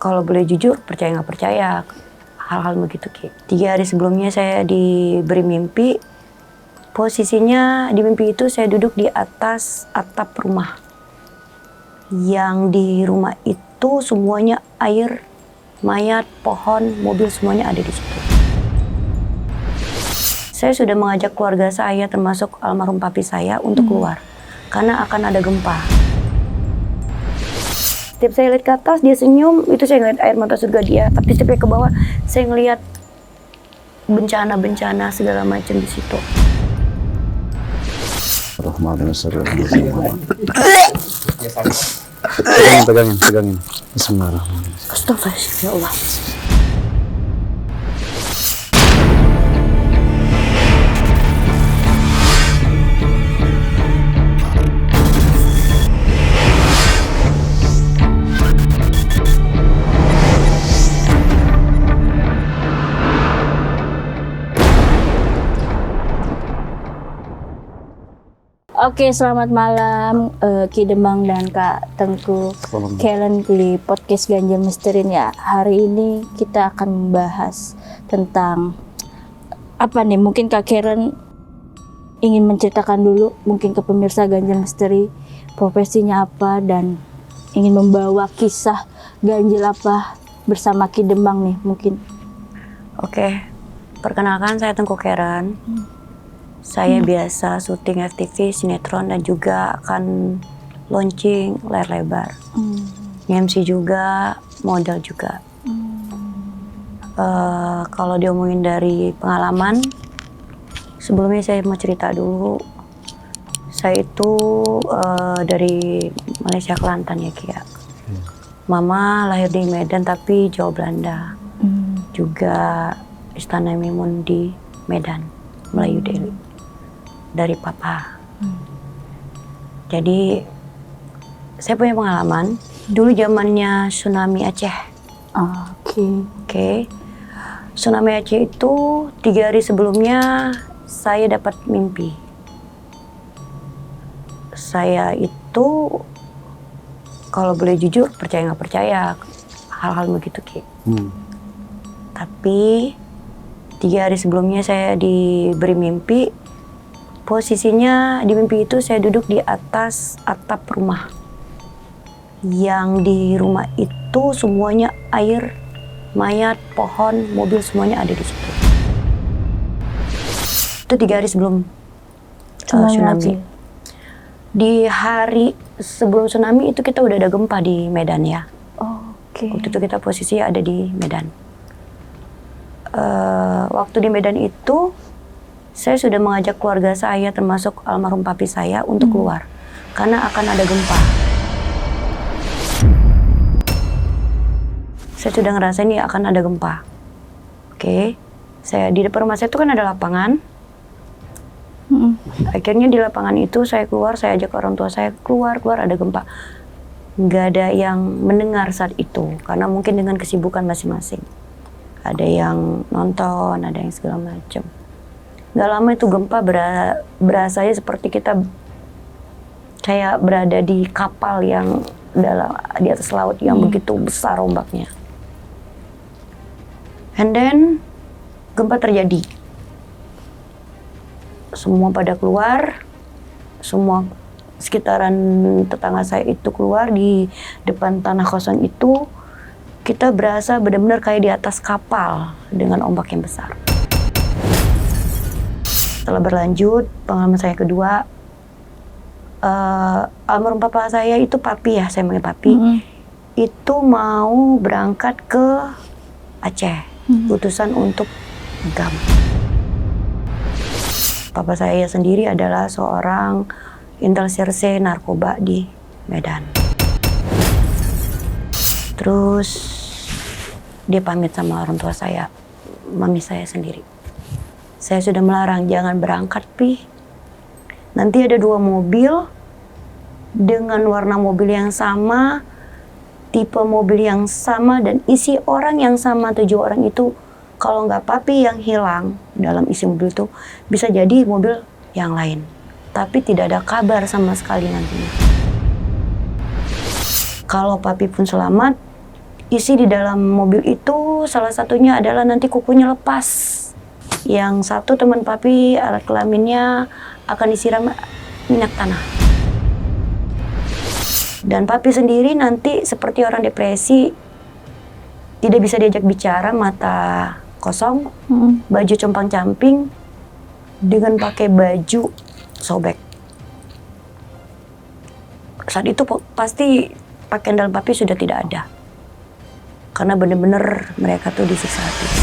Kalau boleh jujur, percaya nggak percaya, hal-hal begitu Ki. 3 hari sebelumnya saya diberi mimpi, posisinya di mimpi itu saya duduk di atas atap rumah. Yang di rumah itu semuanya air, mayat, pohon, mobil semuanya ada di situ. Saya sudah mengajak keluarga saya termasuk almarhum papi saya untuk keluar karena akan ada gempa. Setiap saya lihat ke atas dia senyum, itu saya ngeliat air mata surga dia. Tapi setiap ke bawah saya ngeliat bencana-bencana segala macam di situ. Pegangin. Bismillahirrahmanirrahim. Astagfirullah, ya Allah. Oke, selamat malam Ki Demang dan Kak Tengku Karen di podcast Ganjil Misteri ya. Hari ini kita akan membahas tentang apa nih? Mungkin Kak Karen ingin menceritakan dulu mungkin ke pemirsa Ganjil Misteri profesinya apa dan ingin membawa kisah ganjil apa bersama Ki Demang nih mungkin. Oke, perkenalkan saya Tengku Karen. Saya biasa syuting FTV, sinetron, dan juga akan launching layar lebar. MC juga, model juga. Kalau diomongin dari pengalaman, sebelumnya saya mau cerita dulu. Saya itu dari Malaysia Kelantan ya Kia. Mama lahir di Medan tapi Jawa Belanda. Juga Istana Maimun di Medan, Melayu Delhi. Dari papa. Jadi saya punya pengalaman dulu zamannya tsunami Aceh. Oke. Tsunami Aceh itu 3 hari sebelumnya saya dapat mimpi. Saya itu kalau boleh jujur percaya nggak percaya hal-hal begitu Ki. Tapi 3 hari sebelumnya saya diberi mimpi. Posisinya di mimpi itu saya duduk di atas atap rumah. Yang di rumah itu semuanya air, mayat, pohon, mobil semuanya ada di situ. Itu 3 hari sebelum tsunami. Di hari sebelum tsunami itu kita udah ada gempa di Medan ya. Waktu itu kita posisinya ada di Medan. Waktu di Medan itu saya sudah mengajak keluarga saya termasuk almarhum papi saya untuk keluar karena akan ada gempa. Saya sudah ngerasa ini akan ada gempa. Oke. Saya di depan rumah saya itu kan ada lapangan. Akhirnya di lapangan itu saya keluar, saya ajak orang tua saya keluar ada gempa. Nggak ada yang mendengar saat itu karena mungkin dengan kesibukan masing-masing. Ada yang nonton, ada yang segala macam. Gak lama itu gempa berasanya seperti kita kayak berada di kapal yang di atas laut yang begitu besar ombaknya. And then gempa terjadi. Semua pada keluar, semua sekitaran tetangga saya itu keluar di depan tanah kosong itu. Kita berasa benar-benar kayak di atas kapal dengan ombak yang besar. Setelah berlanjut, pengalaman saya kedua, almarhum papa saya itu papi ya, saya manggil papi, itu mau berangkat ke Aceh, utusan untuk GAM. Papa saya sendiri adalah seorang intel serse narkoba di Medan. Terus dia pamit sama orang tua saya, mami saya sendiri. Saya sudah melarang, jangan berangkat, Pi. Nanti ada 2 mobil dengan warna mobil yang sama, tipe mobil yang sama, dan isi orang yang sama. 7 orang itu, kalau nggak papi yang hilang dalam isi mobil itu, bisa jadi mobil yang lain. Tapi tidak ada kabar sama sekali nantinya. Kalau papi pun selamat, isi di dalam mobil itu salah satunya adalah nanti kukunya lepas. Yang satu teman papi alat kelaminnya akan disiram minyak tanah. Dan papi sendiri nanti seperti orang depresi, tidak bisa diajak bicara, mata kosong, baju compang-camping, dengan pakai baju sobek. Saat itu pasti pakaian dalam papi sudah tidak ada. Karena benar-benar mereka tuh disiksa habis.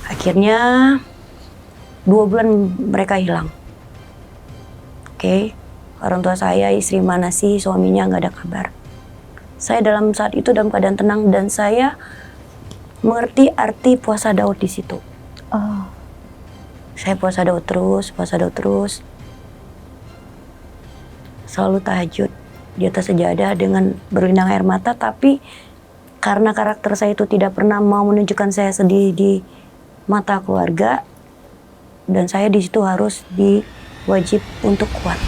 Akhirnya 2 bulan mereka hilang. Oke, orang tua saya, istri mana sih, suaminya nggak ada kabar. Saya dalam saat itu dalam keadaan tenang dan saya mengerti arti puasa Daud di situ. Saya puasa Daud terus. Selalu tahajud di atas sejadah dengan berlinang air mata, tapi karena karakter saya itu tidak pernah mau menunjukkan saya sedih di mata keluarga, dan saya di situ harus diwajib untuk kuat.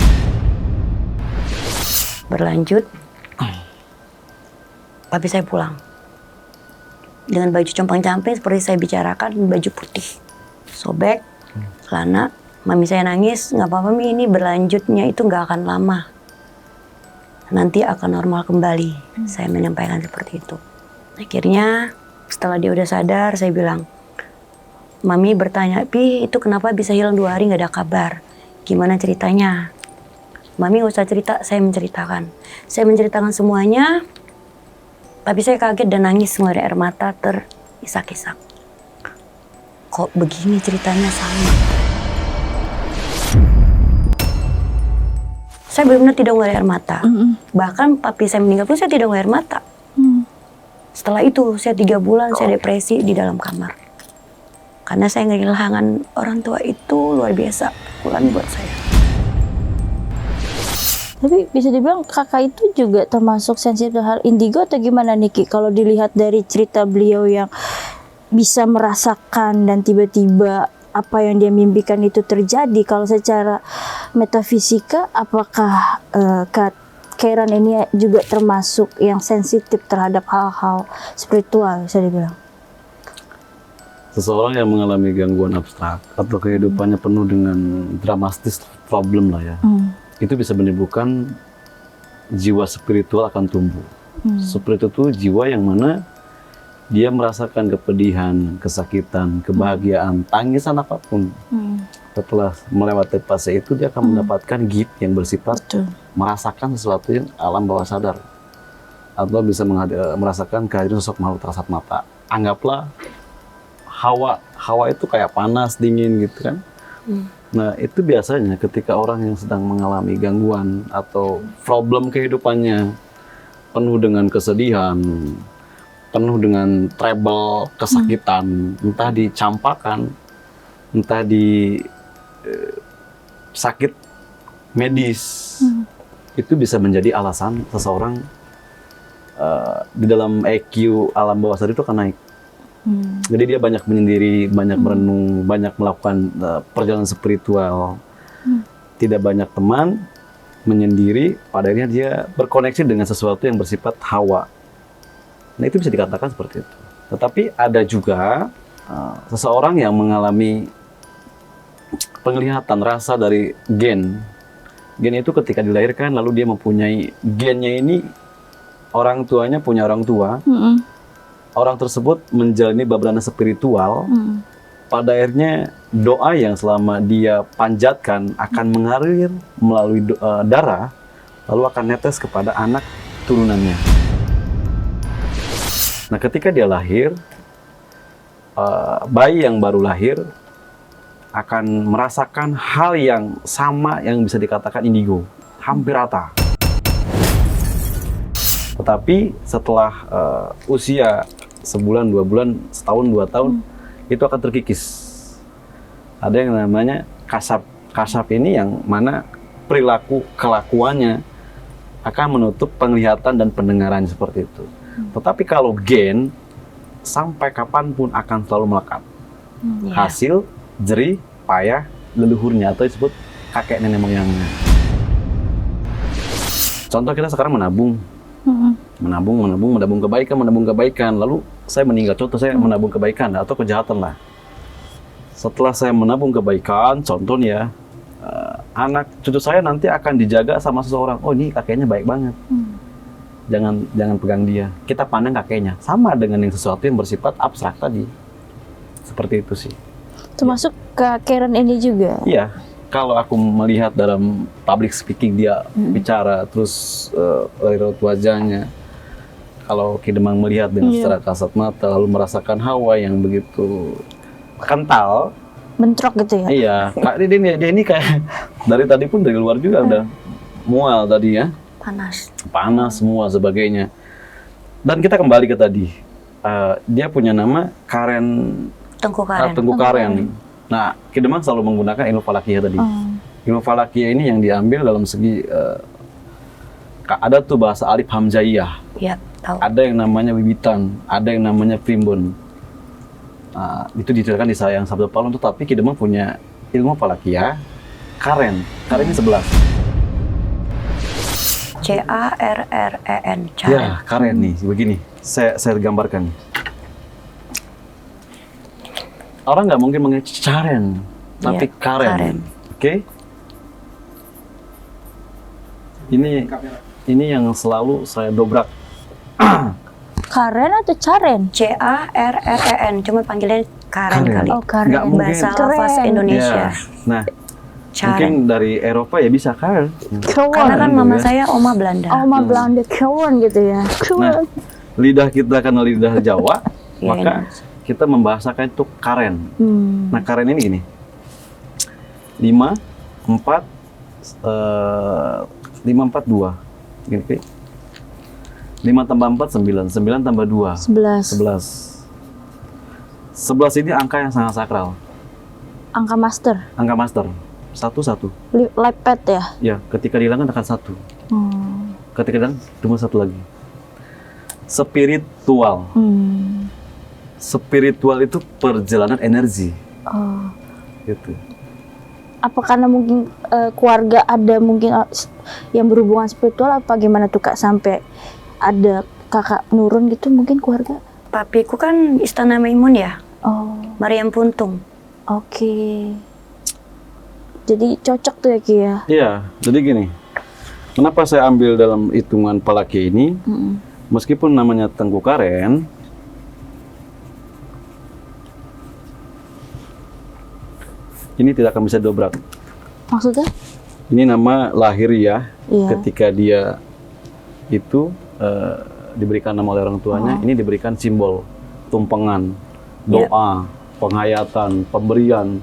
Berlanjut, papi saya pulang dengan baju compang-camping seperti saya bicarakan, baju putih, sobek, celana. Mami saya nangis, nggak apa-apa Mi, ini berlanjutnya itu nggak akan lama. Nanti akan normal kembali. Saya menyampaikan seperti itu. Akhirnya setelah dia udah sadar, saya bilang, Mami bertanya, Pi itu kenapa bisa hilang 2 hari nggak ada kabar? Gimana ceritanya? Mami nggak usah cerita, saya menceritakan. Saya menceritakan semuanya, tapi saya kaget dan nangis ngeluarin air mata terisak-isak. Kok begini ceritanya sama? Saya benar-benar tidak ngeluarin air mata. Bahkan papi saya meninggal pun saya tidak ngeluarin air mata. Setelah itu saya 3 bulan saya depresi di dalam kamar. Karena saya kehilangan orang tua itu luar biasa pukulan buat saya. Tapi bisa dibilang kakak itu juga termasuk sensitif hal indigo atau gimana Niki? Kalau dilihat dari cerita beliau yang bisa merasakan dan tiba-tiba apa yang dia mimpikan itu terjadi, kalau secara metafisika apakah Karen ini juga termasuk yang sensitif terhadap hal-hal spiritual bisa dibilang? Seseorang yang mengalami gangguan abstrak atau kehidupannya penuh dengan dramatis problem lah ya, itu bisa menimbulkan jiwa spiritual akan tumbuh. Seperti itu jiwa yang mana dia merasakan kepedihan, kesakitan, kebahagiaan, tangisan apapun. Setelah melewati fase itu dia akan mendapatkan gift yang bersifat merasakan sesuatu yang alam bawah sadar, atau bisa merasakan kehadiran sosok makhluk kasat mata. Anggaplah hawa itu kayak panas, dingin gitu kan. Nah itu biasanya ketika orang yang sedang mengalami gangguan atau problem kehidupannya penuh dengan kesedihan, penuh dengan trouble, kesakitan, entah dicampakan, entah di sakit medis, itu bisa menjadi alasan seseorang di dalam EQ alam bawah sadar itu akan naik. Jadi dia banyak menyendiri, banyak merenung, banyak melakukan perjalanan spiritual, tidak banyak teman, menyendiri, pada akhirnya dia berkoneksi dengan sesuatu yang bersifat hawa. Nah itu bisa dikatakan seperti itu. Tetapi ada juga seseorang yang mengalami penglihatan rasa dari gen. Gen itu ketika dilahirkan lalu dia mempunyai gennya ini, orang tuanya punya orang tua. Orang tersebut menjalani babrana spiritual. Pada akhirnya doa yang selama dia panjatkan akan mengalir melalui darah, lalu akan netes kepada anak turunannya. Nah ketika dia lahir, bayi yang baru lahir akan merasakan hal yang sama yang bisa dikatakan indigo, hampir rata. Tetapi setelah usia sebulan, 2 bulan, setahun, 2 tahun, itu akan terkikis. Ada yang namanya kasap. Kasap ini yang mana perilaku kelakuannya akan menutup penglihatan dan pendengaran seperti itu. Tetapi kalau gen, sampai kapanpun akan selalu melekat. Hasil jerih payah leluhurnya atau disebut kakek nenek moyangnya. contoh kita sekarang menabung kebaikan, lalu saya meninggal, contoh saya menabung kebaikan atau kejahatan lah. Setelah saya menabung kebaikan, contohnya anak cucu saya nanti akan dijaga sama seseorang. Oh, ini kakeknya baik banget, jangan pegang dia, kita pandang kakeknya. Sama dengan yang sesuatu yang bersifat abstrak tadi, seperti itu sih. Termasuk ke Karen ini juga. Iya, kalau aku melihat dalam public speaking dia bicara, terus dari raut wajahnya, kalau Ki Demang melihat dengan secara kasat mata, lalu merasakan hawa yang begitu kental, bentrok gitu ya. iya, Kak, dia ini kayak dari tadi pun dari luar juga udah mual tadi ya, panas semua sebagainya. Dan kita kembali ke tadi, dia punya nama Karen, Tengku Karen. Nah, Ki Demang selalu menggunakan ilmu falakiyah tadi. Ilmu falakiyah ini yang diambil dalam segi ada tuh bahasa alif hamzaiyah. Iya, tahu. Ada yang namanya wiwitan, ada yang namanya primbon. Itu dijelaskan di Sayang Sabda Palung, tetapi Ki Demang punya ilmu falakiyah Karen. Karen ini 11. Carren. Ya, Karen nih, begini. Saya gambarkan. Orang nggak mungkin mengenai Karen, tapi Iya, Karen. Oke? Ini yang selalu saya dobrak. Karen atau Caren? Carren, cuma panggilnya Karen kali. Oh, Karen. Nggak mungkin. Bahasa lafaz Indonesia. Ya. Nah, Karen. mungkin dari Eropa ya bisa Karen. Karena kan mama saya oma Belanda. Oma Belanda, Karen gitu ya. Nah, lidah kita karena lidah Jawa, Iya, maka kita membahasakan itu Karen. Nah, Karen ini gini. 5, 4, 2. Gini, 5 tambah 4, 9. 9 tambah 2. 11. 11 ini angka yang sangat sakral. Angka master. Angka master. 1. Light pad ya? Ya, ketika dihilangkan akan 1. Ketika dihilangkan, cuma 1 lagi. Spiritual. Spiritual itu perjalanan energi. Gitu. Apa karena mungkin keluarga ada mungkin yang berhubungan spiritual, apa gimana tuh Kak sampai ada kakak nurun gitu mungkin keluarga? Papiku kan Istana Maimun ya. Oh, Mariam Puntung. oke. Jadi cocok tuh ya Ki ya? Iya, jadi gini. Kenapa saya ambil dalam hitungan Palaki ini? Meskipun namanya Tengku Karen, ini tidak akan bisa dobrak. Maksudnya? Ini nama lahiriah. Iya. Ketika dia itu diberikan nama oleh orang tuanya, ini diberikan simbol tumpengan, doa, penghayatan, pemberian.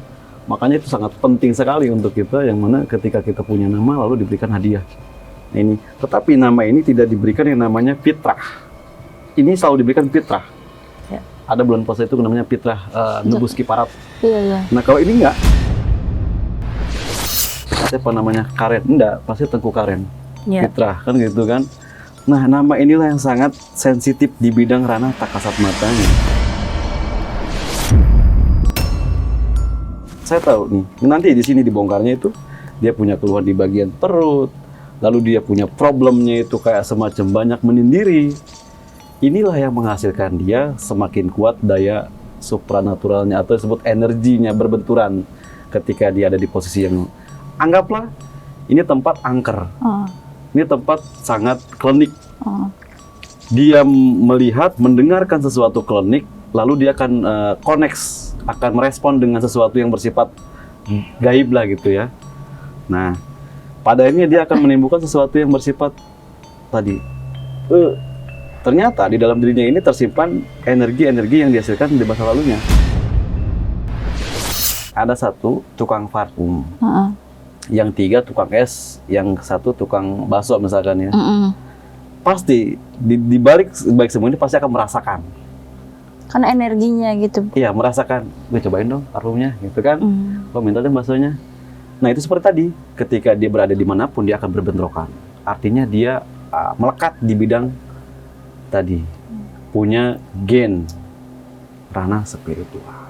Makanya itu sangat penting sekali untuk kita, yang mana ketika kita punya nama lalu diberikan hadiah. Nah, ini, tetapi nama ini tidak diberikan yang namanya fitrah. Ini selalu diberikan fitrah. Ya. Ada bulan puasa itu namanya fitrah nebus kiparat. Iya. Nah, kalau ini enggak, siapa namanya Karen? Enggak, pasti Tengku Karen. Ya. Fitrah, kan gitu kan. Nah, nama inilah yang sangat sensitif di bidang ranah tak kasat matanya. Saya tahu nih, nanti di sini dibongkarnya itu dia punya keluhan di bagian perut, lalu dia punya problemnya itu kayak semacam banyak menyendiri. Inilah yang menghasilkan dia semakin kuat daya supranaturalnya atau disebut energinya berbenturan ketika dia ada di posisi yang, anggaplah ini tempat angker, ini tempat sangat klinik. Dia melihat, mendengarkan sesuatu klinik, lalu dia akan connect, akan merespon dengan sesuatu yang bersifat gaib lah gitu ya. Nah, pada akhirnya dia akan menimbulkan sesuatu yang bersifat tadi. Ternyata di dalam dirinya ini tersimpan energi-energi yang dihasilkan di masa lalunya. Ada 1 tukang parfum, yang 3 tukang es, yang 1 tukang bakso misalkan ya. Pasti di balik semua ini pasti akan merasakan. Karena energinya gitu. Iya, merasakan. Gue cobain dong parfumnya, gitu kan. Lo minta dong baksonya. Nah, itu seperti tadi. Ketika dia berada dimanapun, dia akan berbentrokan. Artinya dia melekat di bidang tadi. Punya gen ranah spiritual.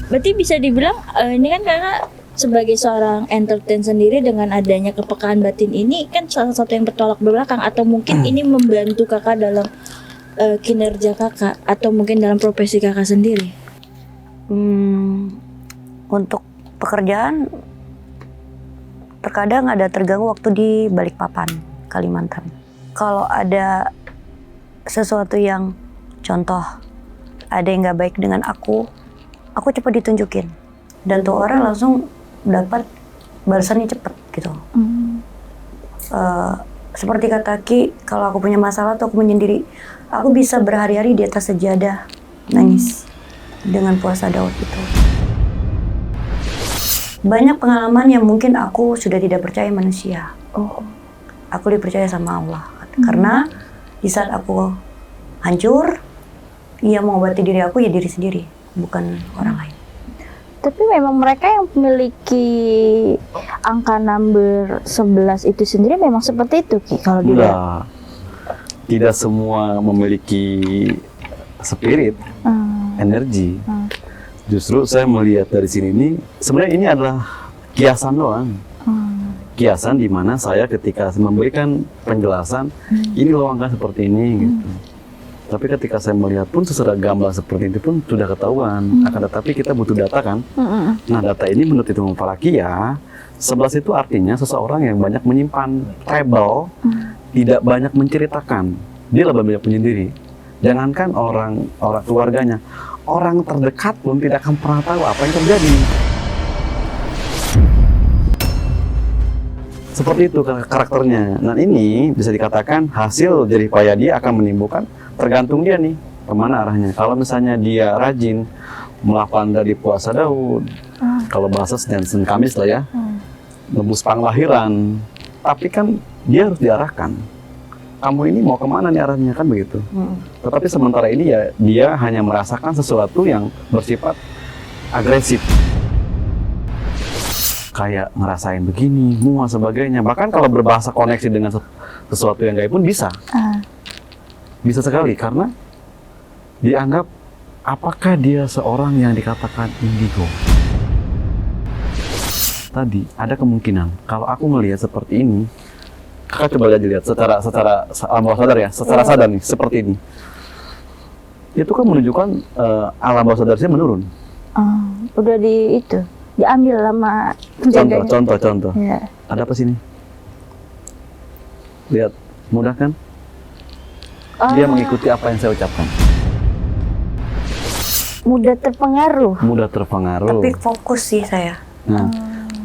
Berarti bisa dibilang ini kan karena sebagai seorang entertain sendiri dengan adanya kepekaan batin ini kan salah satu yang bertolak belakang, atau mungkin ini membantu kakak dalam kinerja kakak atau mungkin dalam profesi kakak sendiri? Untuk pekerjaan terkadang ada terganggu waktu di Balikpapan, Kalimantan. Kalau ada sesuatu yang contoh ada yang nggak baik dengan aku cepat ditunjukin dan tuh orang langsung dapat balasannya cepet gitu. Seperti kata Ki, kalau aku punya masalah tuh aku menyendiri, aku bisa berhari-hari di atas sejadah nangis dengan puasa Daud itu. Banyak pengalaman yang mungkin aku sudah tidak percaya manusia. Aku dipercaya sama Allah. Karena di saat aku hancur, Ia mengobati diri aku ya diri sendiri, bukan orang lain. Tapi memang mereka yang memiliki angka number 11 itu sendiri memang seperti itu, Ki, kalau dilihat. Enggak. Tidak semua memiliki spirit, energi. Justru saya melihat dari sini ini, sebenarnya ini adalah kiasan doang. Kiasan di mana saya ketika memberikan penjelasan, ini loh angka seperti ini gitu. Tapi ketika saya melihat pun secara gambar seperti itu pun sudah ketahuan. Akan tetapi kita butuh data kan. Nah data ini menurut hitungan Falakia, 11 itu artinya seseorang yang banyak menyimpan, rebel, tidak banyak menceritakan. Dia lebih banyak penyendiri. Jangankan orang keluarganya, orang terdekat pun tidak akan pernah tahu apa yang terjadi. Seperti itu karakternya. Dan ini bisa dikatakan hasil jerih payah dia akan menimbulkan, tergantung dia nih kemana arahnya. Kalau misalnya dia rajin melakukan dari puasa Daud, kalau bahasa Senin Kamis lah ya, nebus panglahiran, tapi kan dia harus diarahkan. Kamu ini mau kemana nih arahnya, kan begitu. Tetapi sementara ini ya dia hanya merasakan sesuatu yang bersifat agresif, kayak ngerasain begini, mual sebagainya. Bahkan kalau berbahasa koneksi dengan sesuatu yang gaib pun bisa. Bisa sekali, karena dianggap apakah dia seorang yang dikatakan indigo. Tadi ada kemungkinan kalau aku melihat seperti ini, kakak coba aja lihat secara alam bawah sadar ya, secara sadar nih seperti ini. Itu kan menunjukkan alam bawah sadar saya menurun. Udah diambil sama penjaganya. Contoh. Ya. Ada apa sini? Lihat, mudah kan? Dia mengikuti apa yang saya ucapkan. Mudah terpengaruh. Tapi fokus sih saya. Nah,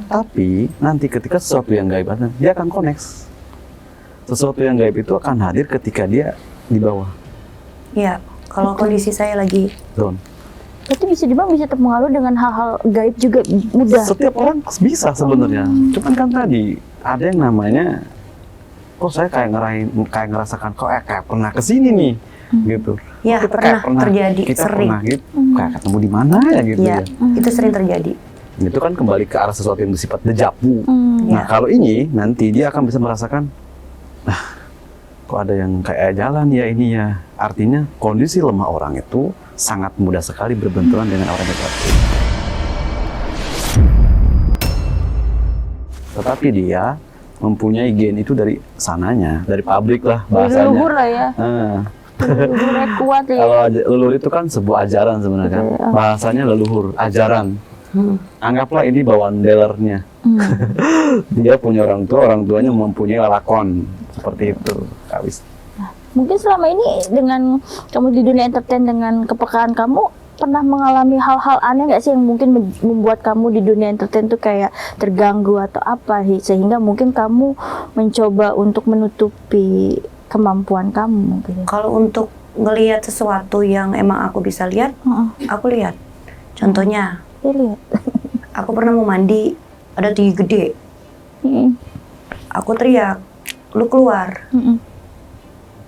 tapi nanti ketika sesuatu yang gaib dia akan connect. Sesuatu yang gaib itu akan hadir ketika dia di bawah. Iya, kalau kondisi saya lagi down. Berarti bisa dibilang bisa terpengaruh dengan hal-hal gaib juga mudah. Setiap orang bisa sebenarnya. Cuman kan tadi ada yang namanya, kok saya kayak ngerasakan kok kayak pernah kesini nih, gitu. Ya, pernah terjadi, kita sering. Pernah gitu, kayak ketemu di mana ya gitu ya. Itu sering terjadi. Itu kan kembali ke arah sesuatu yang bersifat dejavu. Nah, Ya. kalau ini nanti dia akan bisa merasakan, kok ada yang kayak jalan ya ini ya. Artinya kondisi lemah orang itu sangat mudah sekali berbenturan dengan orang yang kuat. Tetapi dia mempunyai gen itu dari sananya, dari pabrik lah bahasanya. Leluhur lah ya. Leluhurnya kuat ya. Kalau leluhur itu kan sebuah ajaran sebenarnya. Bahasanya leluhur, ajaran. Anggaplah ini bawaan dealernya. Dia punya orang tuanya mempunyai lakon seperti itu, Kawis. Mungkin selama ini dengan kamu di dunia entertain, dengan kepekaan kamu, pernah mengalami hal-hal aneh nggak sih yang mungkin membuat kamu di dunia entertain tuh kayak terganggu atau apa sehingga mungkin kamu mencoba untuk menutupi kemampuan kamu mungkin? Kalau untuk ngelihat sesuatu yang emang aku bisa lihat, aku lihat. Contohnya, lihat. Aku pernah mau mandi, ada tinggi gede. Aku teriak, lu keluar.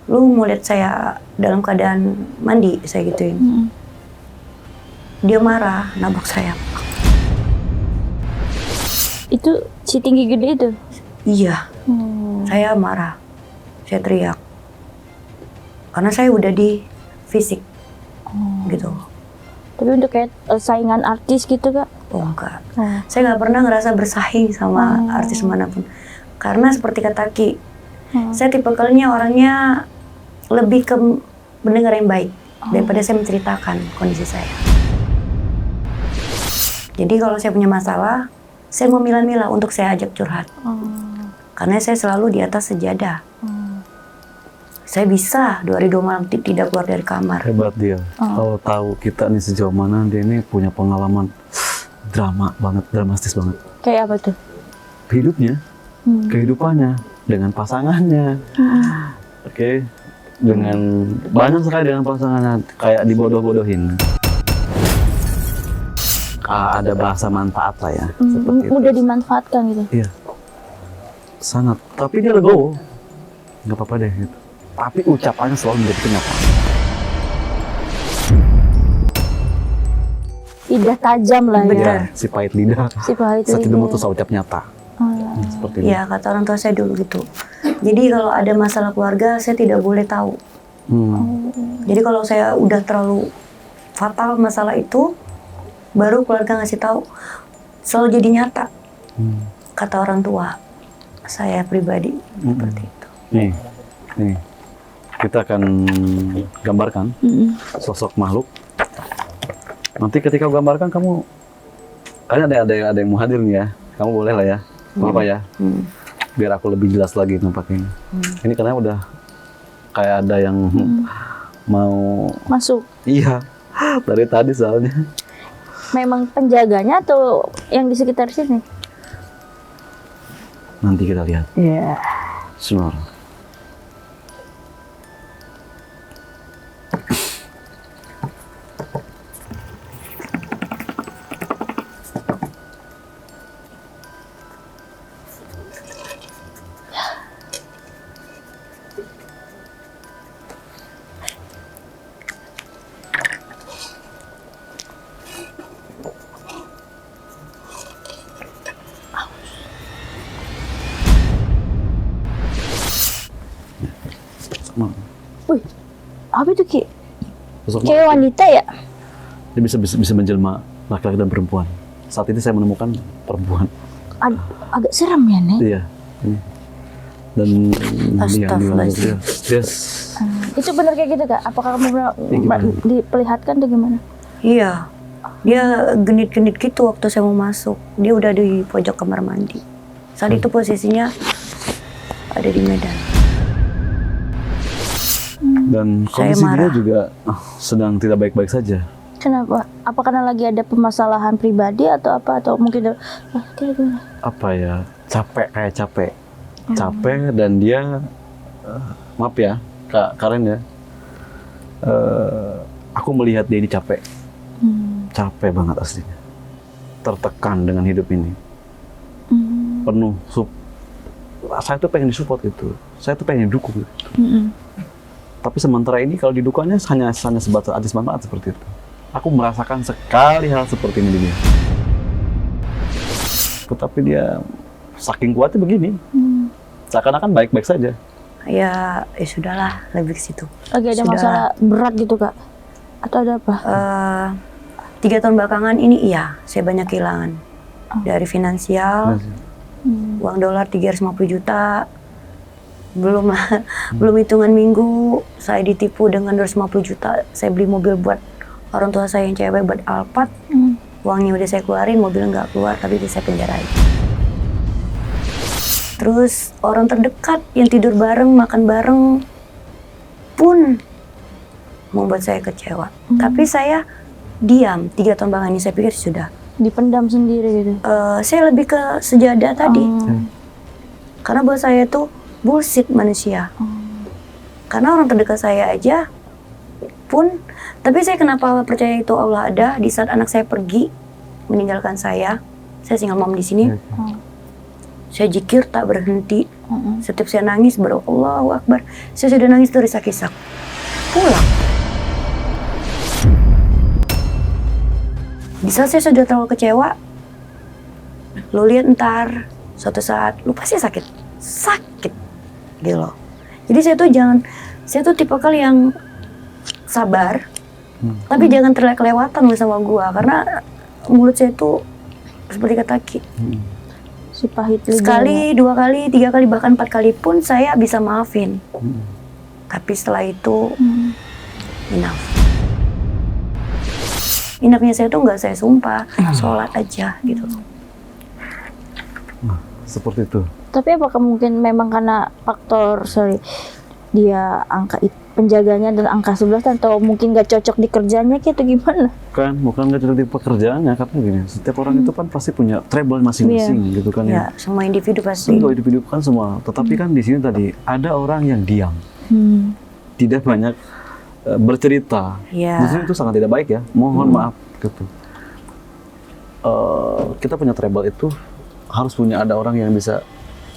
Lu mau lihat saya dalam keadaan mandi, saya gituin. Dia marah, nabrak saya. Itu si tinggi gede itu? Iya, saya marah, saya teriak. Karena saya udah di fisik, gitu. Tapi untuk kayak saingan artis gitu Kak? Oh enggak. Saya nggak pernah ngerasa bersaing sama artis manapun. Karena seperti kata Ki, saya tipikalnya orangnya lebih ke mendengar yang baik daripada saya menceritakan kondisi saya. Jadi kalau saya punya masalah, saya mau milah-milah untuk saya ajak curhat. Karena saya selalu di atas sejadah. Saya bisa 2 hari 2 malam tidak keluar dari kamar. Hebat dia. Kalau tahu kita nih sejauh mana dia ini punya pengalaman drama banget, dramatis banget. Kayak apa tuh? Hidupnya, kehidupannya, dengan pasangannya. Oke, dengan banyak sekali dengan pasangannya, kayak dibodoh-bodohin. Ada bahasa manfaat lah ya, seperti Mudah itu. dimanfaatkan gitu. Iya, sangat. Tapi dia legowo, nggak apa-apa deh gitu. Tapi ucapannya selalu menjadi kenyataan. Lidah tajam lah ya. Ya, si pahit lidah. Si pahit Saat itu lidah. tuh ucap nyata. Seperti itu. Ya kata orang tua saya dulu gitu. Jadi kalau ada masalah keluarga, saya tidak boleh tahu. Jadi kalau saya udah terlalu fatal masalah itu, baru keluarga ngasih tahu. Selalu jadi nyata. Kata orang tua saya pribadi seperti itu. Nih, kita akan gambarkan sosok makhluk. Nanti ketika gambarkan kamu, kayaknya ada yang mau hadir nih ya. Kamu boleh lah ya, apa ya? Biar aku lebih jelas lagi nampaknya. Ini karena udah kayak ada yang mau Masuk. Iya, dari tadi soalnya. Memang penjaganya atau yang di sekitar sini? Nanti kita lihat. Iya. Bismillah. Wih, apa itu Ki? Sosok Kayak wanita ya? dia bisa menjelma laki-laki dan perempuan. Saat ini saya menemukan perempuan. Agak seram ya, Nek? Iya, ini. Dan Astagfirullahaladzim. dia Itu benar kayak gitu Kak? Apakah kamu pernah gimana? diperlihatkan atau gimana? Iya, dia genit-genit gitu waktu saya mau masuk. Dia udah di pojok kamar mandi. Saat itu posisinya ada di Medan. dan Saya kondisi dia marah. juga sedang tidak baik-baik saja. Kenapa? Apa karena lagi ada permasalahan pribadi atau apa? Atau mungkin kayak gimana? Apa ya? Kayak capek. Capek dan dia maaf ya, Kak Karen ya. Aku melihat dia ini capek. Capek banget aslinya. Tertekan dengan hidup ini. Penuh saya tuh pengen disupport gitu. Saya tuh pengen didukung gitu. Tapi sementara ini kalau didukungnya hanya sebatas artis manfaat seperti itu. Aku merasakan sekali hal seperti ini di dia. Tetapi dia saking kuatnya begini. Seakan-akan baik-baik saja. Ya sudahlah, lebih ke situ. Lagi ada Sudah. masalah berat gitu Kak? Atau ada apa? 3 tahun belakangan ini iya, saya banyak kehilangan. Dari finansial, uang dolar 350 juta, belum hitungan minggu, saya ditipu dengan 250 juta. Saya beli mobil buat orang tua saya yang cewek, buat Alphard. Uangnya udah saya keluarin, mobilnya nggak keluar, tapi bisa penjarain. Terus orang terdekat yang tidur bareng, makan bareng pun membuat saya kecewa. Tapi saya diam. 3 tahun belakangan ini saya pikir sudah. Dipendam sendiri gitu? Saya lebih ke sejadah tadi. Karena buat saya tuh bullshit manusia. Karena orang terdekat saya aja pun, tapi saya kenapa percaya itu Allah ada di saat anak saya pergi meninggalkan saya single mom di sini. Saya zikir tak berhenti. Setiap saya nangis baru Allahu Akbar. Saya sudah nangis dari isak-isak. Pulang. Di saat saya sudah terlalu kecewa, lu lihat ntar suatu saat lu pasti sakit gitu loh. Jadi saya tuh tipikal yang sabar, tapi jangan kelewatan sama gua, karena mulut saya tuh seperti kata Ki. Si pahit lidah. Sekali, 2 kali, 3 kali, bahkan 4 kali pun saya bisa maafin. Tapi setelah itu enough. Enoughnya saya tuh nggak saya sumpah, sholat aja gitu. Seperti itu. Tapi apakah mungkin memang karena faktor dia penjaganya dan angka 11 atau mungkin gak cocok di kerjanya gitu gimana? Bukan nggak cocok di pekerjaannya, karena gini, setiap orang itu kan pasti punya trouble masing-masing gitu kan Ya, semua individu pasti. Semua individu kan semua, tetapi kan di sini tadi ada orang yang diam, tidak banyak bercerita. Ya. Justru itu sangat tidak baik ya. Mohon maaf gitu. Kita punya trouble itu harus punya ada orang yang bisa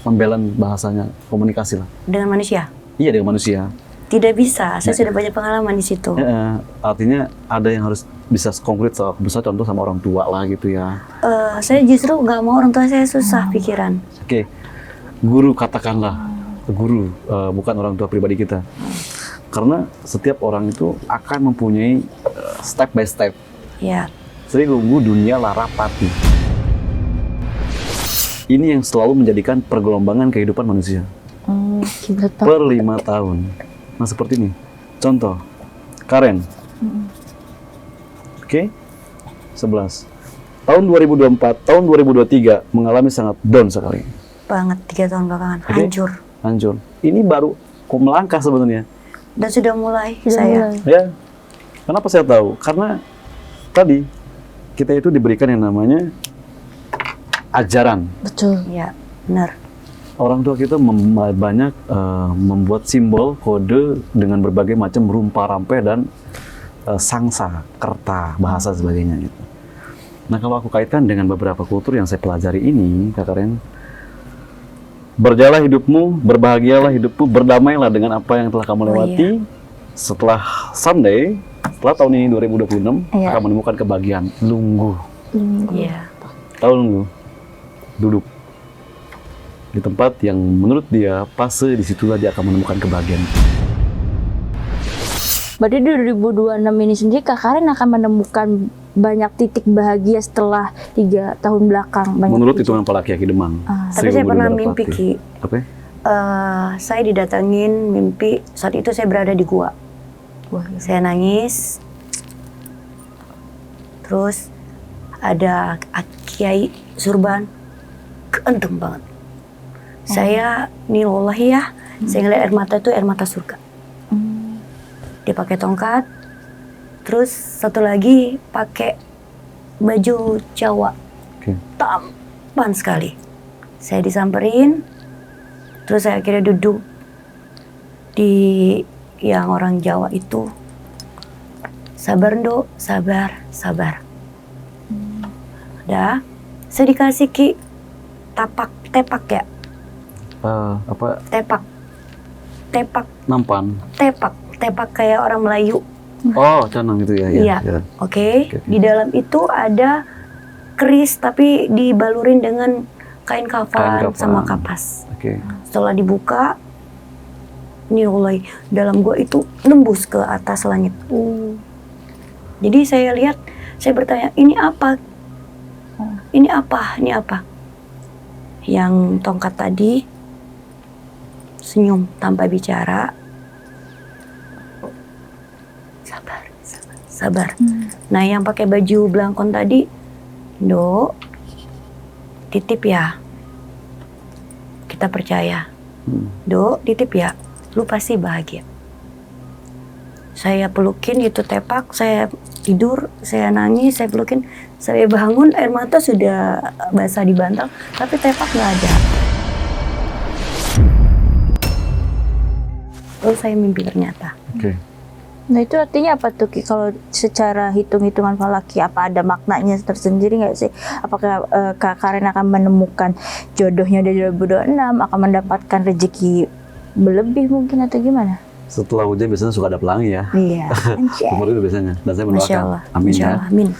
membalance bahasanya, komunikasi lah. Dengan manusia? Iya, dengan manusia. Tidak bisa, saya sudah banyak pengalaman di situ. Artinya ada yang harus bisa konkret, bisa contoh sama orang tua lah gitu ya. Saya justru nggak mau orang tua saya susah pikiran. Oke, guru katakanlah, guru bukan orang tua pribadi kita. Karena setiap orang itu akan mempunyai step by step. Ya. Sri Lumbu dunia larapati. Ini yang selalu menjadikan pergelombangan kehidupan manusia. Per 5 tahun. Nah seperti ini. Contoh, Karen. Oke, 11. Tahun 2024, tahun 2023 mengalami sangat down sekali. Banget, 3 tahun belakangan. Oke? Hancur. Ini baru melangkah sebenarnya. Dan sudah mulai saya. Ya. Kenapa saya tahu? Karena tadi kita itu diberikan yang namanya ajaran. Betul. Ya, benar. Orang tua kita banyak membuat simbol, kode dengan berbagai macam rumpah-rampeh dan sangsa, kerta, bahasa sebagainya gitu. Nah kalau aku kaitkan dengan beberapa kultur yang saya pelajari ini, Kak Karen, berjalanlah hidupmu, berbahagialah hidupmu, berdamailah dengan apa yang telah kamu lewati. Setelah Sunday, setelah tahun ini 2026, akan menemukan kebahagiaan. Lungguh. Iya. Tahu lungguh? Duduk di tempat yang menurut dia fase, disitulah dia akan menemukan kebahagiaan. Berarti di 2026 ini sendiri Kak Karen akan menemukan banyak titik bahagia setelah 3 tahun belakang. Menurut hitungan Palaki Aki Demang. Tapi saya pernah mimpi, Ki. Apa? Saya didatengin mimpi, saat itu saya berada di gua. Saya nangis. Terus ada kiai surban, keenteng banget. Saya nilallahi ya, saya ngeliat air mata itu air mata surga. Dia pakai tongkat, terus satu lagi pakai baju Jawa, tampan sekali. Saya disamperin, terus saya akhirnya duduk di yang orang Jawa itu. Sabar Ndo, sabar, sabar. Udah, saya dikasih Ki tepak ya. Tepak nampan, tepak kayak orang Melayu. oh canang gitu ya. Iya. Oke. Di dalam itu ada keris tapi dibalurin dengan kain kafan sama kapas. Setelah dibuka, nilai dalam gua itu nembus ke atas langit. Jadi saya lihat, saya bertanya, ini apa? Ini apa? Ini apa? Yang tongkat tadi senyum tanpa bicara. Sabar. Nah, yang pakai baju belangkon tadi, Ndo, titip ya. Kita percaya. Ndo, titip ya. Lu pasti bahagia. Saya pelukin itu tepak, saya tidur, saya nangis, saya pelukin, saya bangun, air mata sudah basah di bantal, tapi tepak nggak ada. Lalu saya mimpi ternyata. Nah itu artinya apa tuh Ki? Kalau secara hitung-hitungan falaki, apa ada maknanya tersendiri nggak sih? Apakah Kak Karen akan menemukan jodohnya di 2026, akan mendapatkan rezeki berlebih mungkin atau gimana? Setelah hujan biasanya suka ada pelangi ya. Iya. Seperti itu biasanya. Dan saya mendoakan. Amin ya. Amin.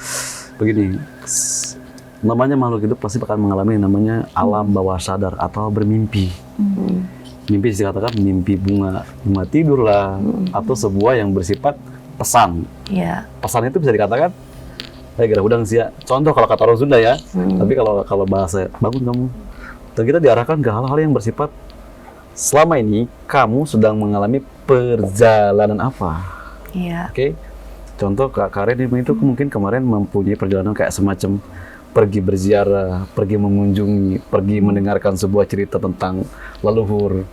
Begini, namanya makhluk hidup pasti akan mengalami yang namanya alam bawah sadar atau bermimpi. Mimpi dikatakan mimpi bunga tidur lah, atau sebuah yang bersifat pesan. Iya. Pesan itu bisa dikatakan Gara udang sih ya. Contoh kalau kata orang Sunda ya. Tapi kalau bahasa bangun kamu. Dan kita diarahkan ke hal-hal yang bersifat selama ini kamu sedang mengalami perjalanan apa? Iya. Oke. Contoh Kak Karen itu mungkin kemarin mempunyai perjalanan kayak semacam pergi berziarah, pergi mengunjungi, pergi mendengarkan sebuah cerita tentang leluhur.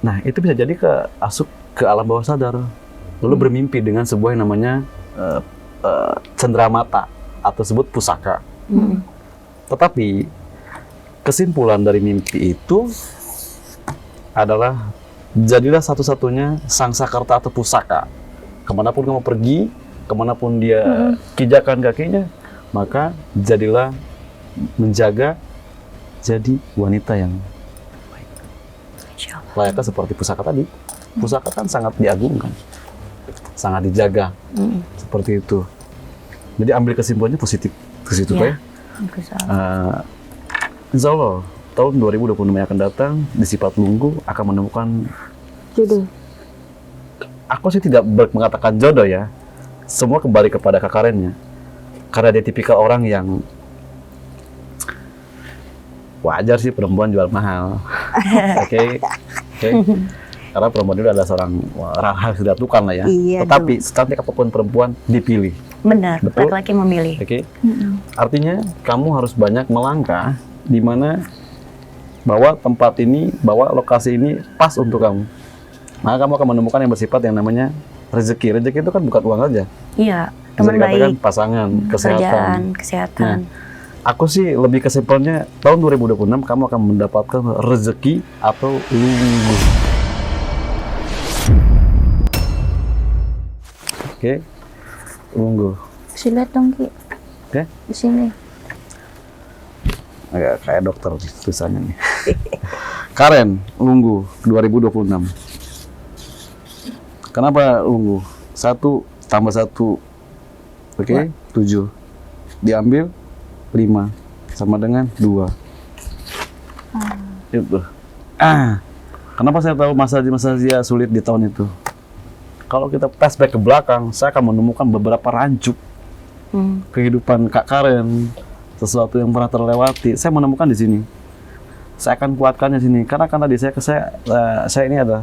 Nah, itu bisa jadi masuk ke alam bawah sadar. Lalu bermimpi dengan sebuah yang namanya cenderamata atau sebut pusaka. Tetapi kesimpulan dari mimpi itu adalah jadilah satu-satunya sangsakerta atau pusaka. Kemanapun kamu pergi, kemanapun dia kijakan kakinya, maka jadilah menjaga jadi wanita yang baik. Layaknya seperti pusaka tadi. Pusaka kan sangat diagungkan, sangat dijaga, seperti itu. Jadi ambil kesimpulannya positif ke situ ya. Insya Allah tahun 2026 yang akan datang di Sifat Lunggu akan menemukan jodoh. Aku sih tidak mengatakan jodoh ya. Semua kembali kepada Kak Karennya. Karena dia tipikal orang yang wajar sih perempuan jual mahal. Oke. Karena perempuan itu adalah seorang harus didatukan lah ya. Iya, tetapi secantik apapun perempuan dipilih. Benar, Betul? laki-laki memilih. Oke. Artinya kamu harus banyak melangkah di mana bahwa tempat ini, bahwa lokasi ini pas untuk kamu. Maka kamu akan menemukan yang bersifat yang namanya rezeki. Rezeki itu kan bukan uang aja. Iya, Bisa teman dikatakan baik, pasangan, kerjaan, kesehatan. kesehatan. Aku sih lebih kesimpulannya tahun 2026 kamu akan mendapatkan rezeki atau lunggu. Oke, lunggu. Kasih lihat dong Ki. Oke, Di sini. agak kayak dokter nih tulisannya nih. Karen, lunggu 2026. Kenapa lunggu? 1 tambah 1, oke, 7. Diambil 5 sama dengan 2. Itu. Kenapa saya tahu masa dia sulit di tahun itu? Kalau kita flashback ke belakang, saya akan menemukan beberapa rancuk kehidupan Kak Karen, sesuatu yang pernah terlewati. Saya menemukan di sini. Saya akan kuatkannya di sini karena kan tadi saya ini ada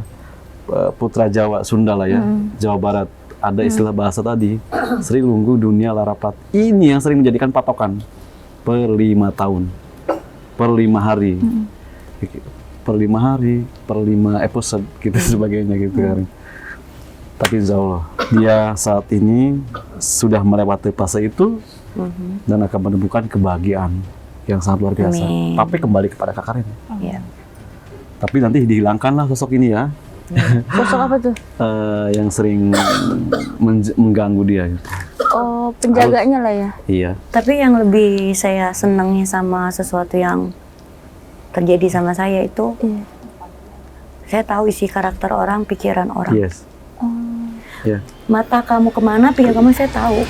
putra Jawa Sunda lah ya, Jawa Barat. Ada istilah bahasa tadi, Sri Lunggu Dunia Larapat. Ini yang sering menjadikan patokan per 5 tahun, per 5 hari, per 5 hari, per 5 episode gitu sebagainya gitu kan. Tapi insya Allah dia saat ini sudah melewati fase itu dan akan menemukan kebahagiaan yang sangat luar biasa. Amin. Tapi kembali kepada Kak Karen. Iya. Tapi nanti dihilangkanlah sosok ini ya. Sosok apa tuh? Yang sering mengganggu dia. Gitu. Oh, penjaganya lah ya. Iya. Tapi yang lebih saya senangi sama sesuatu yang terjadi sama saya itu, saya tahu isi karakter orang, pikiran orang. Yes. Yeah. Mata kamu kemana, pikiran kamu saya tahu.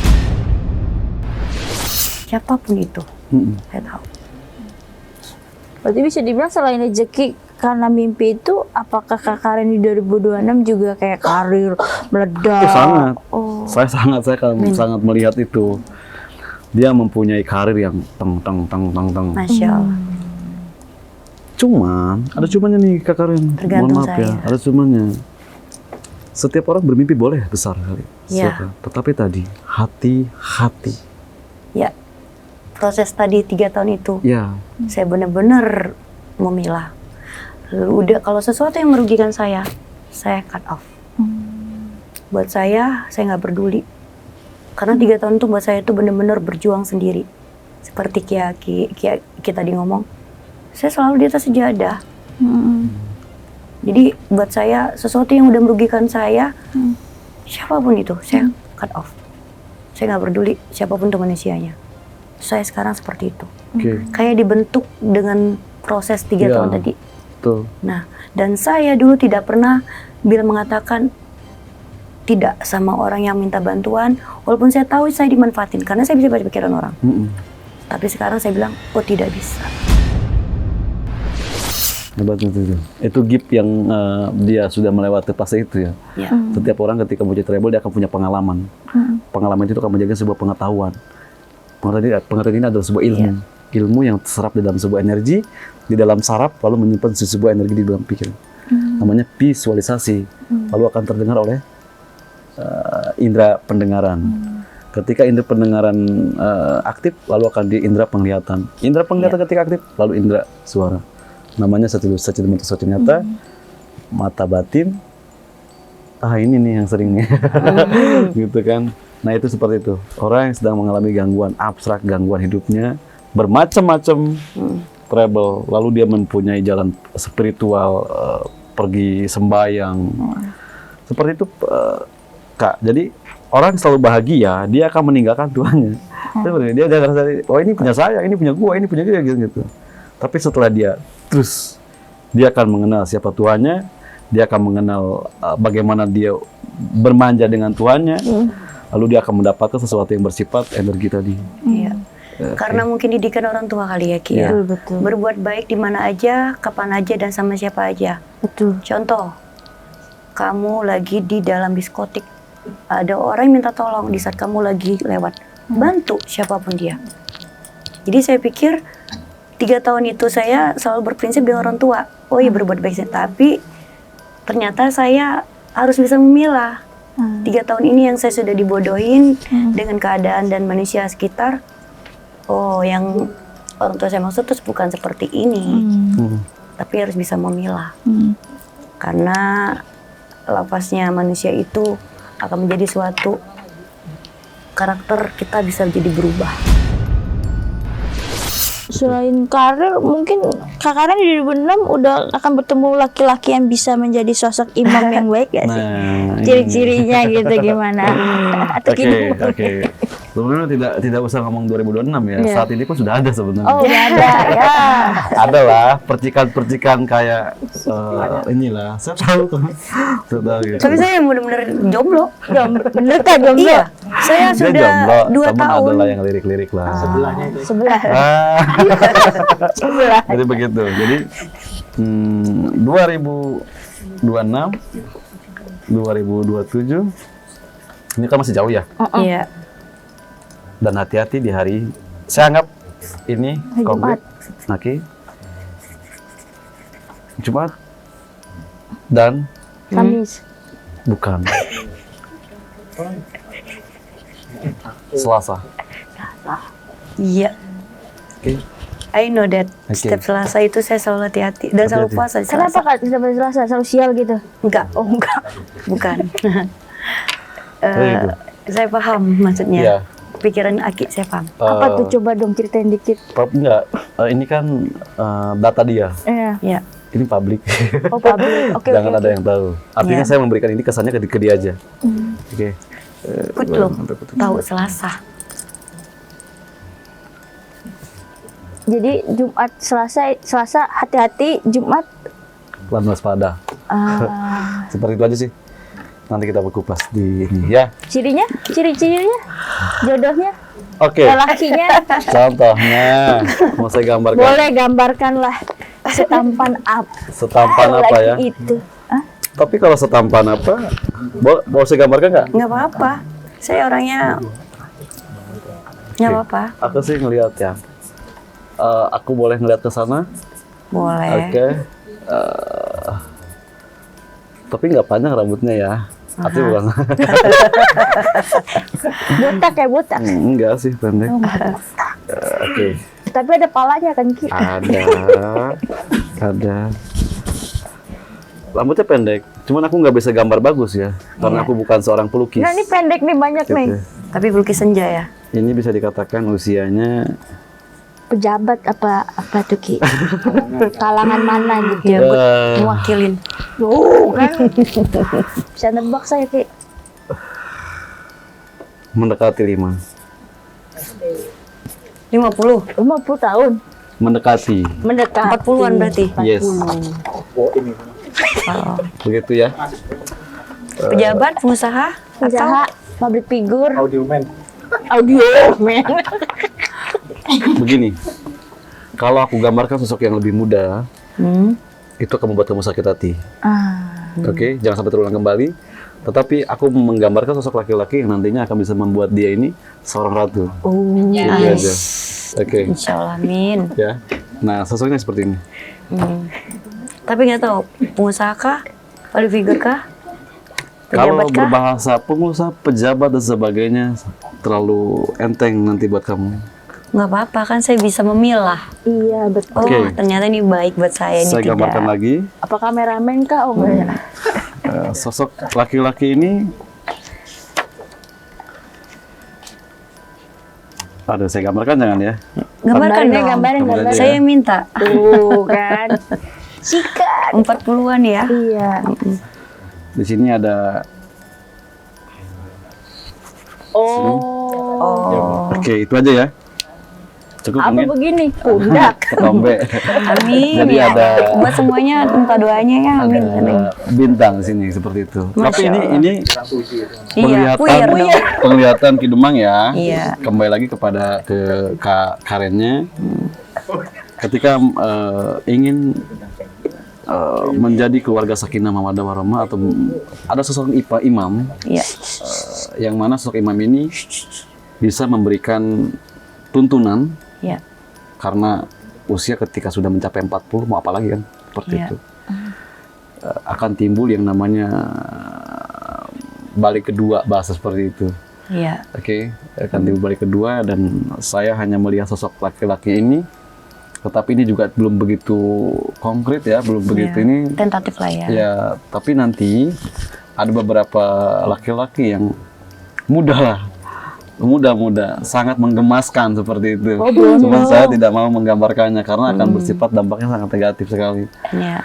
Siapapun itu, saya tahu. Berarti bisa dibilang selain rezeki karena mimpi itu, apakah Kak Karen di 2026 juga kayak karir meledak? Sangat. Oh. Saya sangat melihat itu. Dia mempunyai karir yang teng. Masya Allah. Cuman, ada cumannya nih Kak Karen. Tergantung Mohon maaf saya. ya, ada cumannya. Setiap orang bermimpi boleh besar kali. Ya. Silakan. Tetapi tadi, hati-hati. Ya, proses tadi 3 tahun itu, Ya, saya benar-benar memilah. Udah kalau sesuatu yang merugikan saya cut off. Buat saya nggak peduli. Karena 3 tahun itu buat saya itu benar-benar berjuang sendiri. Seperti kita tadi ngomong, saya selalu di atas sejadah. Jadi buat saya sesuatu yang udah merugikan saya, siapapun itu, saya cut off. Saya nggak peduli siapapun itu manusianya. Saya sekarang seperti itu. oke. Kayak dibentuk dengan proses 3 Ya. tahun tadi. Tuh. Nah, dan saya dulu tidak pernah mengatakan tidak sama orang yang minta bantuan, walaupun saya tahu saya dimanfaatin karena saya bisa baca pikiran orang. Tapi sekarang saya bilang, oh tidak bisa. Hebat itu. Itu gift yang dia sudah melewati fase itu ya. Ya. Setiap orang ketika mau jadi rebel dia akan punya pengalaman. pengalaman itu akan menjadi sebuah pengetahuan. Pengetahuan ini adalah sebuah ilmu. Ilmu yang terserap di dalam sebuah energi, di dalam saraf, lalu menyimpan sebuah energi di dalam pikiran. Namanya visualisasi. Lalu akan terdengar oleh indera pendengaran. Ketika indera pendengaran aktif, lalu akan di indera penglihatan. Indera penglihatan ketika aktif, lalu indera suara. Namanya satu nyata, mata batin. Ini nih yang sering nih, gitu kan. Nah itu seperti itu. Orang yang sedang mengalami gangguan abstrak, gangguan hidupnya, bermacam-macam trouble, lalu dia mempunyai jalan spiritual, pergi sembahyang. Seperti itu, Kak. Jadi orang selalu bahagia, dia akan meninggalkan Tuhannya. Dia akan rasa, oh ini punya saya, ini punya gua, ini punya dia, gitu. Tapi setelah dia terus, dia akan mengenal siapa Tuhannya, dia akan mengenal bagaimana dia bermanja dengan Tuhannya, lalu dia akan mendapatkan sesuatu yang bersifat energi tadi. Iya. Karena mungkin didikan orang tua kali ya, Ki. Betul. Berbuat baik di mana aja, kapan aja, dan sama siapa aja. Betul. Contoh, kamu lagi di dalam diskotik, ada orang yang minta tolong di saat kamu lagi lewat, bantu siapapun dia. Jadi saya pikir 3 tahun itu saya selalu berprinsip dengan orang tua. Oh iya, berbuat baik, tapi ternyata saya harus bisa memilah. 3 tahun ini yang saya sudah dibodohin dengan keadaan dan manusia sekitar. Oh, yang orang tua saya maksud terus bukan seperti ini. Tapi harus bisa memilah. Karena lapasnya manusia itu akan menjadi suatu karakter kita bisa jadi berubah. Selain karir, mungkin Kak Karen di 2006 udah akan bertemu laki-laki yang bisa menjadi sosok imam yang baik gak sih? Ciri-cirinya gitu gimana? Atau Oke. Sebenarnya tidak usah ngomong 2026 ya. Saat ini pun sudah ada sebenarnya. Oh, udah ada ya. Ada lah percikan-percikan kayak inilah. Saya tahu kan. Saya tahu gitu. Tapi saya benar-benar jomblo. Bener kan jomblo? Iya, saya Dia sudah jomblo, 2 tahun. Ada lah yang lirik-lirik lah. Sebelahnya itu. Sebelah. Jadi begitu. Jadi 2026, 2027 ini kan masih jauh ya. Iya. Dan hati-hati di hari, saya anggap ini Jumat. Jumat dan Kamis. bukan Selasa. Iya. Oke. I know that. Oke. Setiap Selasa itu saya selalu hati-hati dan selalu Hati-hati. puasa di Kenapa Selasa. Kak bisa Selasa? Selalu sial gitu? Enggak, oh enggak. Bukan. Itu. Saya paham maksudnya. Iya. Pikiran Aki saya paham. Apa tuh, coba dong ceritain dikit. Enggak, ini kan data dia. Iya. Iya. Ini publik. Oh, publik. Oke. Jangan ada yang tahu. Artinya Iya. saya memberikan ini kesannya ke dia aja. Oke. Good loh. Tahu Selasa. Jadi Jumat, Selasa hati-hati, Jumat. Pelan waspada. Seperti itu aja sih. Nanti kita berkupas di ini ya. Ciri-cirinya, jodohnya, Oke. lelakinya. Contohnya mau saya gambarkan. Boleh gambarkanlah setampan apa? Setampan apa ya? laki itu. Hah? Tapi kalau setampan apa? Mau saya gambarkan nggak? Nggak apa-apa. Saya orangnya nggak apa-apa. Aku sih ngelihat ya. Aku boleh ngelihat ke sana. Boleh. Oke. Tapi nggak panjang rambutnya ya. Artinya bukan. Botak ya, botak. Enggak sih, pendek. Oke. Tapi ada palanya kan, Ki? Ada. Rambutnya pendek. Cuman aku nggak bisa gambar bagus ya. Karena aku bukan seorang pelukis. Nah, ini pendek nih, banyak Gitu. nih. Tapi pelukis senja ya. Ini bisa dikatakan usianya Pejabat apa tuh, Ki? Kalangan mana gitu ya? Mewakilin. Kan? Bisa nebak saya, Ki. mendekati 5. 50. 50 tahun. Mendekati. Mendekat. 40-an berarti. Yes. Oh, ini. Oh. Begitu ya. Pejabat, pengusaha, Usaha, pabrik figur, Audio man. audio, men. Begini. Kalau aku gambarkan sosok yang lebih muda, itu akan membuat kamu sakit hati. Oke, jangan sampai terulang kembali. Tetapi aku menggambarkan sosok laki-laki yang nantinya akan bisa membuat dia ini seorang ratu. Itu aja. Oke. Insya Allah, amin. Ya. Nah, sosoknya seperti ini. Tapi nggak tahu, pengusaha kah? Public figure kah? Kalau Pejabat kah? berbahasa pengusaha, pejabat dan sebagainya terlalu enteng nanti buat kamu. Nggak apa-apa, kan saya bisa memilah. Iya, betul. Oh, Oke. ternyata ini baik buat saya, ini Saya tidak. gambarkan lagi. Apa kameramen kah? Oh, enggak ya. Sosok laki-laki ini. Aduh, saya gambarkan jangan ya. Gambarkan dong. Gambarin. Gambarin aja. Saya yang minta. Tuh kan. Sikat. 40-an ya. Iya. Di sini ada. Oh. Oke, itu aja ya. Cukup Apa mungkin. begini? Pundak. Ketombe. Amin. Jadi ya. ada- Buat semuanya minta doanya ya. Amin. Amin. Bintang di sini seperti itu. Masya Tapi Allah. ini Iya, puyer dong. penglihatan Ki Demang ya. Iya. Kembali lagi kepada karennya. Ketika ingin menjadi keluarga sakinah mawaddah warahmah atau ada sosok imam Iya. yang mana sosok imam ini bisa memberikan tuntunan Iya. karena usia ketika sudah mencapai 40 mau apa lagi kan seperti Iya. itu. Akan timbul yang namanya balik kedua, bahasa seperti itu. Iya. Oke, akan timbul balik kedua dan saya hanya melihat sosok laki-laki ini, tetapi ini juga belum begitu konkret ya, belum begitu Iya. ini. Tentatif lah ya. Ya, tapi nanti ada beberapa laki-laki yang muda, sangat menggemaskan seperti itu. Cuman saya tidak mau menggambarkannya karena akan bersifat dampaknya sangat negatif sekali. Iya.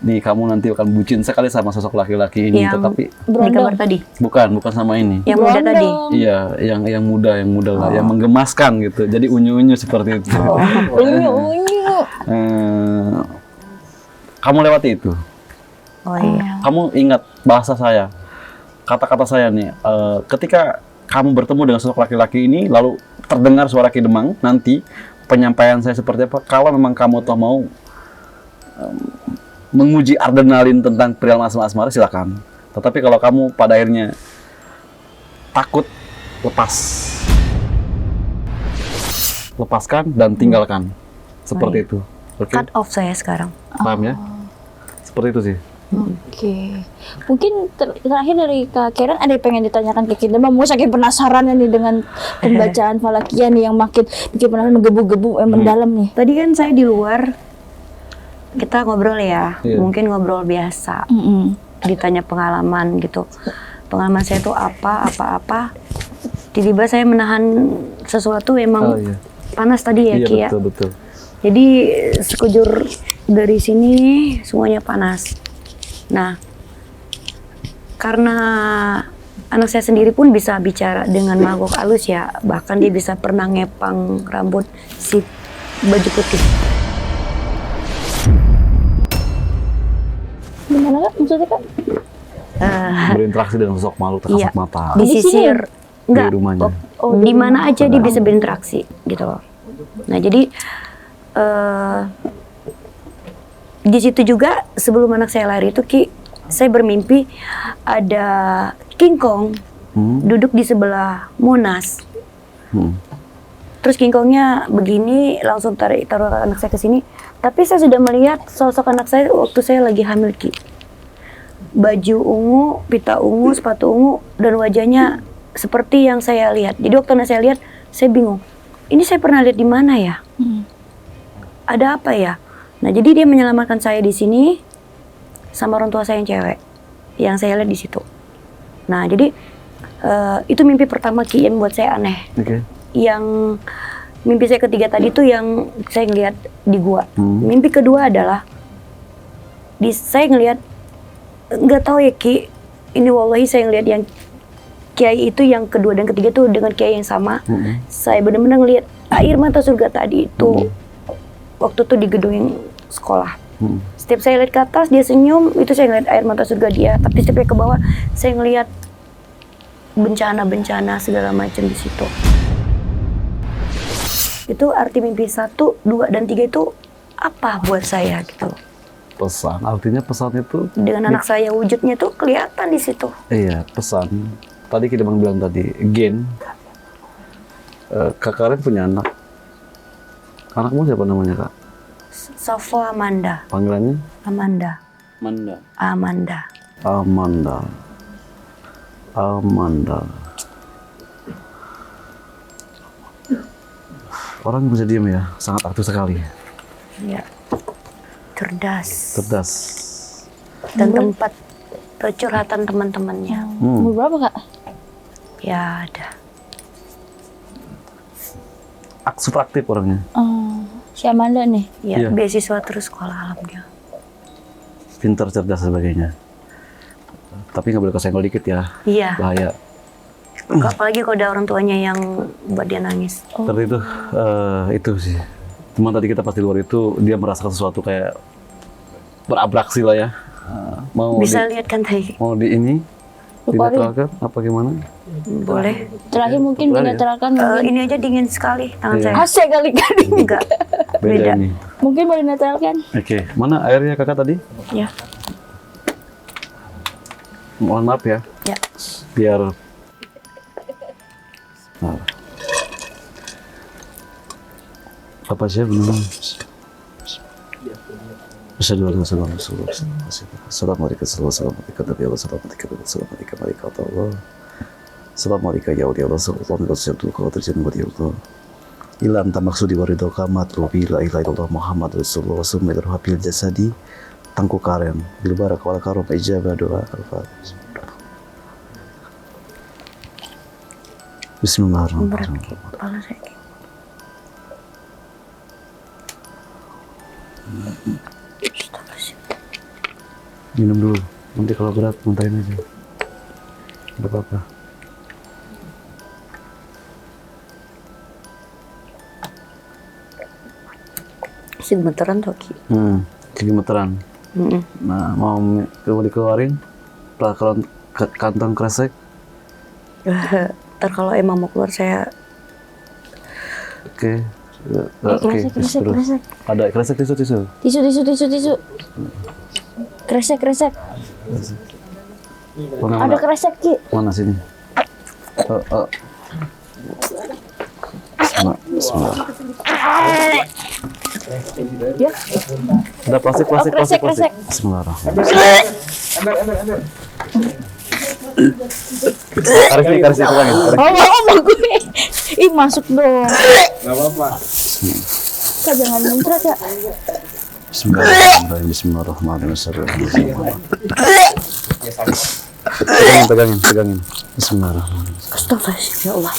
Nih, kamu nanti akan bucin sekali sama sosok laki-laki ini, Yang tetapi di gambar tadi. bukan sama ini. Yang muda tadi. Iya, yang muda lah, yang menggemaskan gitu. Jadi unyu-unyu seperti itu. Unyu. Kamu lewati itu. Oh iya. Kamu ingat bahasa saya, kata-kata saya nih. Ketika kamu bertemu dengan sosok laki-laki ini, lalu terdengar suara Ki Demang, nanti penyampaian saya seperti apa? Kalau memang kamu toh mau menguji adrenalin tentang perihal asmara, silakan. Tetapi kalau kamu pada akhirnya takut, lepaskan dan tinggalkan. Seperti itu. Oke? Cut off saya sekarang. Paham ya? Seperti itu sih. Oke. Mungkin terakhir dari Kak Karen ada yang pengen ditanyakan ke kita. Mau saking penasaran nih dengan pembacaan Falakia nih yang makin bikin penasaran, menggebu-gebu mendalam nih. Tadi kan saya di luar, kita ngobrol ya, Iya. mungkin ngobrol biasa, ditanya pengalaman gitu. Pengalaman saya itu apa. Tiba-tiba saya menahan sesuatu emang iya. panas tadi ya, Iya, Ki ya. betul. Jadi sekujur dari sini semuanya panas. Nah, karena anak saya sendiri pun bisa bicara dengan makhluk halus ya, bahkan dia bisa pernah ngepang rambut si baju putih. Gimana Kak? Maksudnya Kak? Berinteraksi dengan sosok makhluk tak Iya. kasat mata. Disisir, enggak, Di rumahnya. di mana aja dia bisa berinteraksi gitu loh. Nah jadi di situ juga sebelum anak saya lari itu Ki, saya bermimpi ada King Kong duduk di sebelah Monas. Terus King Kongnya begini, langsung taruh anak saya ke sini. Tapi saya sudah melihat sosok anak saya waktu saya lagi hamil Ki. Baju ungu, pita ungu, sepatu ungu, dan wajahnya seperti yang saya lihat. Jadi waktu anak saya lihat, saya bingung. Ini saya pernah lihat di mana ya? Ada apa ya? Nah jadi dia menyelamatkan saya di sini sama orang tua saya yang cewek, yang saya lihat di situ. Nah jadi itu mimpi pertama Ki yang buat saya aneh. Oke. Yang mimpi saya ketiga tadi tuh yang saya ngeliat di gua. Mimpi kedua adalah saya ngeliat, nggak tahu ya Ki, ini wallahi saya ngeliat yang kiai itu yang kedua dan ketiga tuh dengan kiai yang sama. Saya benar-benar ngeliat air mata surga tadi itu waktu tuh di gedung yang sekolah. Setiap saya lihat ke atas dia senyum, itu saya ngeliat air mata surga dia. Tapi setiap ke bawah saya ngeliat bencana-bencana segala macam di situ. Itu arti mimpi 1, 2, dan 3 itu apa buat saya gitu. Pesan, artinya pesan itu Dengan anak saya wujudnya tuh kelihatan di situ. iya, pesan. Tadi kita bilang tadi, gen. Kak Karen punya anak. Anakmu siapa namanya, Kak? Sofo Amanda. Panggilannya? Amanda. Amanda. Amanda. Amanda. Orang yang bisa diem ya, sangat aktif sekali. Ya. Cerdas. Cerdas. Dan tempat curhatan teman-temannya. Umur berapa Kak? Ya ada. Super aktif orangnya. Si Amanda nih. Ya, Iya. beasiswa terus sekolah alhamdulillah. Pintar, cerdas, dan sebagainya. Tapi nggak boleh kesenggol dikit ya, Iya. bahaya. Apalagi kalau ada orang tuanya yang buat dia nangis. Seperti itu sih. Cuman tadi kita pas di luar itu dia merasakan sesuatu kayak berabraksi lah ya. Bisa lihat kan tadi? Mau di ini Lupa, dinetralkan apa gimana? Boleh. Terakhir mungkin Boleh ya? dinetralkan mungkin. Ini aja dingin sekali tangan Iya. saya. AC kali kan. Enggak. Beda Beda. ini. Mungkin mau dinetralkan. Oke, mana airnya kakak tadi? Ya. Mohon maaf ya, Ya. biar nah. Apa sih belum? Assalamualaikum warahmatullahi wabarakatuh. Assalamualaikum ya Allah. Assalamualaikum Ilam tamaksudi warido kamat robi la ilaha illallah Muhammad Rasulullah sumaidur habil jasadi tangku karen bil barak wal karom ijabah doa al-fatihah. Bismillahirrahmanirrahim. Kepala sakit. Minum dulu, nanti kalau berat muntahin aja. Gak apa-apa. Si gemeteran tuh Ki. Gemeteran. Nah, mau dikeluarin kalau kantong kresek. Ntar kalau emang mau keluar saya Oke. Kresek. Ada kresek tisu. Tisu. Kresek. Mana, Ada kresek Ki. mana sini? Bismillah. Ya. Ada plastik. Kresek. Bismillahirrahmanirrahim. Garis pegangin. Oh, gue. Ih, masuk dong. Gak apa-apa. Kak, jangan muncrat ya. Bismillahirrahmanirrahim. Pegangin. Bismillahirrahmanirrahim. Astagfirullahaladzim, ya Allah.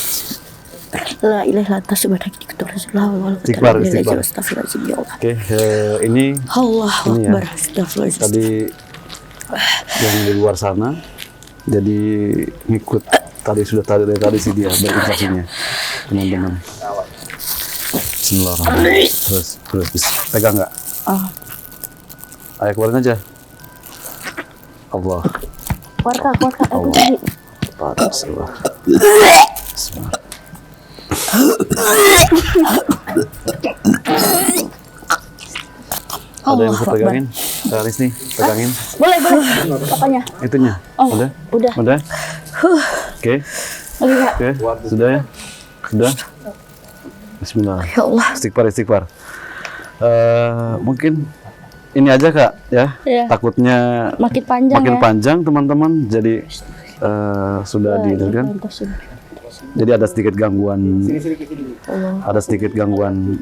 La ilaha illallah subhanallah. Istighfar. Astagfirullahaladzim, ya Allah. Oke, ini Allah Ini ya. Akbar. Astagfirullahaladzim. tadi yang di luar sana, jadi ngikut dari tadi sih dia berinvestasinya, teman-teman. Bismillahirrahmanirrahim. Terus pegang nggak? Ayo keluarin aja. Allah. Keluar Kak. Aku Allah. tadi. Bismillah. Ada yang bisa pegangin? Garis nih, pegangin. Boleh. Apanya? Itunya. Oh, Udah? udah. Oke. Lagi Kak. Oke. Sudah ya? Sudah? Bismillah. Ya Allah. Istighfar. Mungkin ini aja Kak ya. Iya. Takutnya Makin panjang makin ya. panjang teman-teman. Jadi sudah didengarkan. Jadi ada sedikit gangguan. Ada sedikit gangguan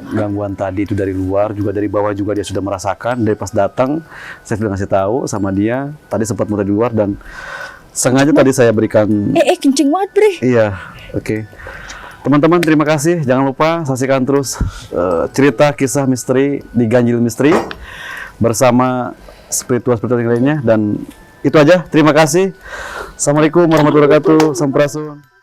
gangguan tadi itu dari luar, juga dari bawah juga dia sudah merasakan. Dari pas datang saya sudah ngasih tahu sama dia. Tadi sempat muter di luar dan sengaja tadi saya berikan. Kenceng banget Bre. Iya, oke. Teman-teman terima kasih. Jangan lupa saksikan terus cerita kisah misteri di Ganjil Misteri bersama spiritual yang lainnya. Dan itu aja. Terima kasih. Assalamualaikum warahmatullahi wabarakatuh. Sampurasun.